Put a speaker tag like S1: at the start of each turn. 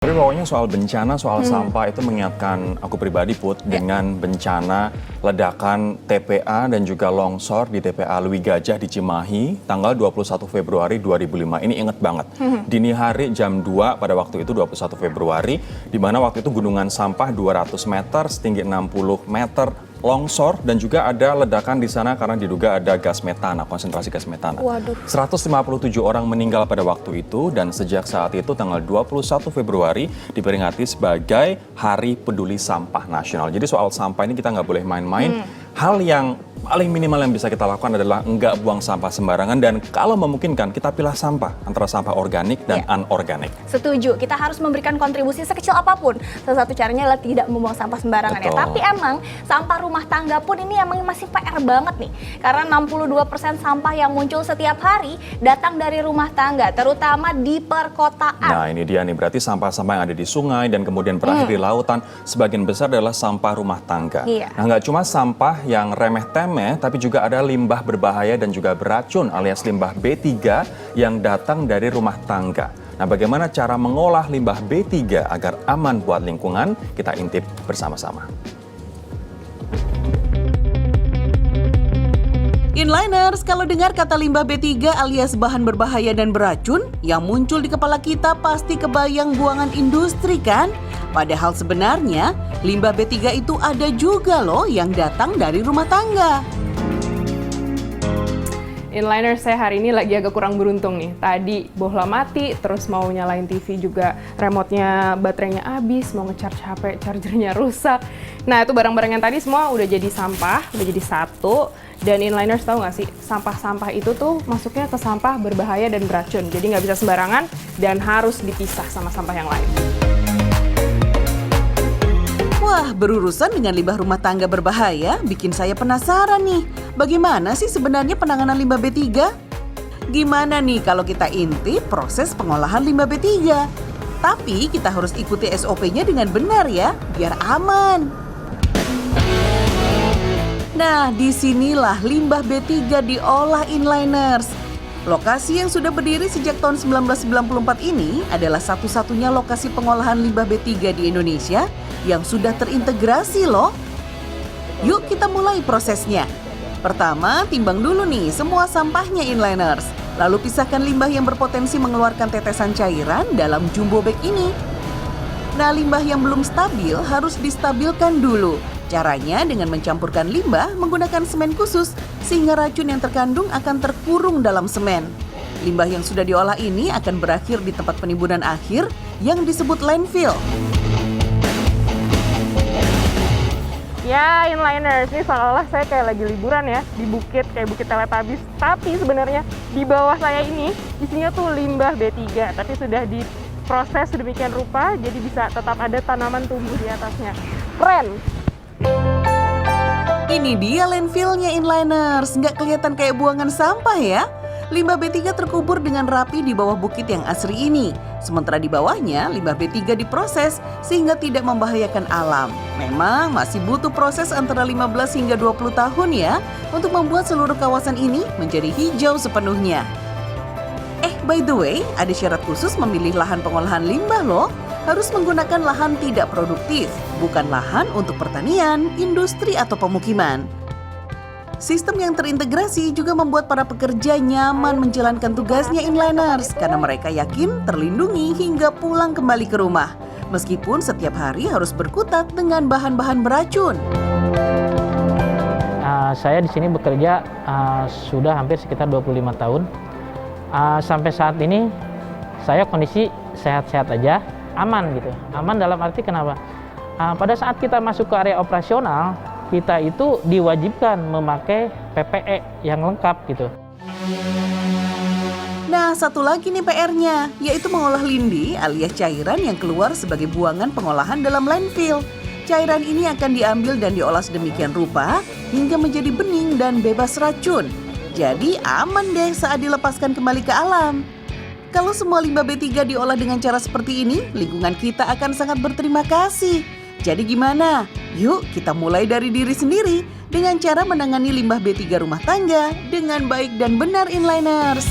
S1: Tapi pokoknya soal bencana, soal sampah itu mengingatkan aku pribadi dengan bencana ledakan TPA dan juga longsor di TPA Leuwi Gajah di Cimahi tanggal 21 Februari 2005. Ini inget banget. Dini hari jam 2 pada waktu itu 21 Februari, di mana waktu itu gunungan sampah 200 meter, setinggi 60 meter, longsor dan juga ada ledakan di sana karena diduga ada gas metana, konsentrasi gas metana.
S2: Waduh.
S1: 157 orang meninggal pada waktu itu dan sejak saat itu tanggal 21 Februari diperingati sebagai Hari Peduli Sampah Nasional. Jadi soal sampah ini kita nggak boleh main-main. Hal yang paling minimal yang bisa kita lakukan adalah nggak buang sampah sembarangan dan kalau memungkinkan kita pilah sampah antara sampah organik dan anorganik.
S2: Setuju, kita harus memberikan kontribusi sekecil apapun. Salah satu caranya adalah tidak membuang sampah sembarangan ya. Tapi emang sampah rumah tangga pun ini emang masih PR banget nih. Karena 62% sampah yang muncul setiap hari datang dari rumah tangga, terutama di perkotaan.
S1: Nah ini dia nih, berarti sampah-sampah yang ada di sungai dan kemudian berakhir di lautan, sebagian besar adalah sampah rumah tangga. Nah nggak cuma sampah yang remeh-temeh, tapi juga ada limbah berbahaya dan juga beracun alias limbah B3 yang datang dari rumah tangga. Nah bagaimana cara mengolah limbah B3 agar aman buat lingkungan? Kita intip bersama-sama.
S3: Inliners, kalau dengar kata limbah B3 alias bahan berbahaya dan beracun, yang muncul di kepala kita pasti kebayang buangan industri kan? Padahal sebenarnya limbah B3 itu ada juga loh yang datang dari rumah tangga.
S4: Inliners, saya hari ini lagi agak kurang beruntung nih. Tadi bohlam mati, terus mau nyalain TV juga remote-nya baterainya habis, mau nge-charge HP, chargernya rusak. Nah itu barang-barang yang tadi semua udah jadi sampah, udah jadi satu. Dan Inliners tahu nggak sih, sampah-sampah itu tuh masuknya ke sampah berbahaya dan beracun. Jadi nggak bisa sembarangan dan harus dipisah sama sampah yang lain.
S3: Wah, berurusan dengan limbah rumah tangga berbahaya bikin saya penasaran nih. Bagaimana sih sebenarnya penanganan limbah B3? Gimana nih kalau kita intip proses pengolahan limbah B3? Tapi kita harus ikuti SOP-nya dengan benar ya, biar aman. Nah, disinilah limbah B3 diolah Inliners. Lokasi yang sudah berdiri sejak tahun 1994 ini adalah satu-satunya lokasi pengolahan limbah B3 di Indonesia yang sudah terintegrasi loh. Yuk kita mulai prosesnya. Pertama, timbang dulu nih semua sampahnya Inliners. Lalu pisahkan limbah yang berpotensi mengeluarkan tetesan cairan dalam jumbo bag ini. Nah, limbah yang belum stabil harus distabilkan dulu. Caranya dengan mencampurkan limbah menggunakan semen khusus sehingga racun yang terkandung akan terkurung dalam semen. Limbah yang sudah diolah ini akan berakhir di tempat penimbunan akhir yang disebut landfill.
S4: Ya Inliners, ini seolah-olah saya kayak lagi liburan ya di bukit, kayak Bukit Teletubbies. Tapi sebenarnya di bawah saya ini isinya tuh limbah B3, tapi sudah diproses sedemikian rupa jadi bisa tetap ada tanaman tumbuh di atasnya. Keren!
S3: Ini dia landfill-nya Inliners, nggak kelihatan kayak buangan sampah ya. Limbah B3 terkubur dengan rapi di bawah bukit yang asri ini. Sementara di bawahnya, limbah B3 diproses sehingga tidak membahayakan alam. Memang masih butuh proses antara 15 hingga 20 tahun ya untuk membuat seluruh kawasan ini menjadi hijau sepenuhnya. By the way, ada syarat khusus memilih lahan pengolahan limbah loh. Harus menggunakan lahan tidak produktif, bukan lahan untuk pertanian, industri, atau pemukiman. Sistem yang terintegrasi juga membuat para pekerja nyaman menjalankan tugasnya Inliners karena mereka yakin terlindungi hingga pulang kembali ke rumah. Meskipun setiap hari harus berkutat dengan bahan-bahan beracun.
S5: Saya di sini bekerja sudah hampir sekitar 25 tahun. Sampai saat ini saya kondisi sehat-sehat aja. Aman gitu, aman dalam arti kenapa? Pada saat kita masuk ke area operasional, kita itu diwajibkan memakai PPE yang lengkap gitu.
S3: Nah, satu lagi nih PR-nya, yaitu mengolah lindi alias cairan yang keluar sebagai buangan pengolahan dalam landfill. Cairan ini akan diambil dan diolah sedemikian rupa hingga menjadi bening dan bebas racun. Jadi aman deh saat dilepaskan kembali ke alam. Kalau semua limbah B3 diolah dengan cara seperti ini, lingkungan kita akan sangat berterima kasih. Jadi gimana? Yuk kita mulai dari diri sendiri dengan cara menangani limbah B3 rumah tangga dengan baik dan benar Inliners.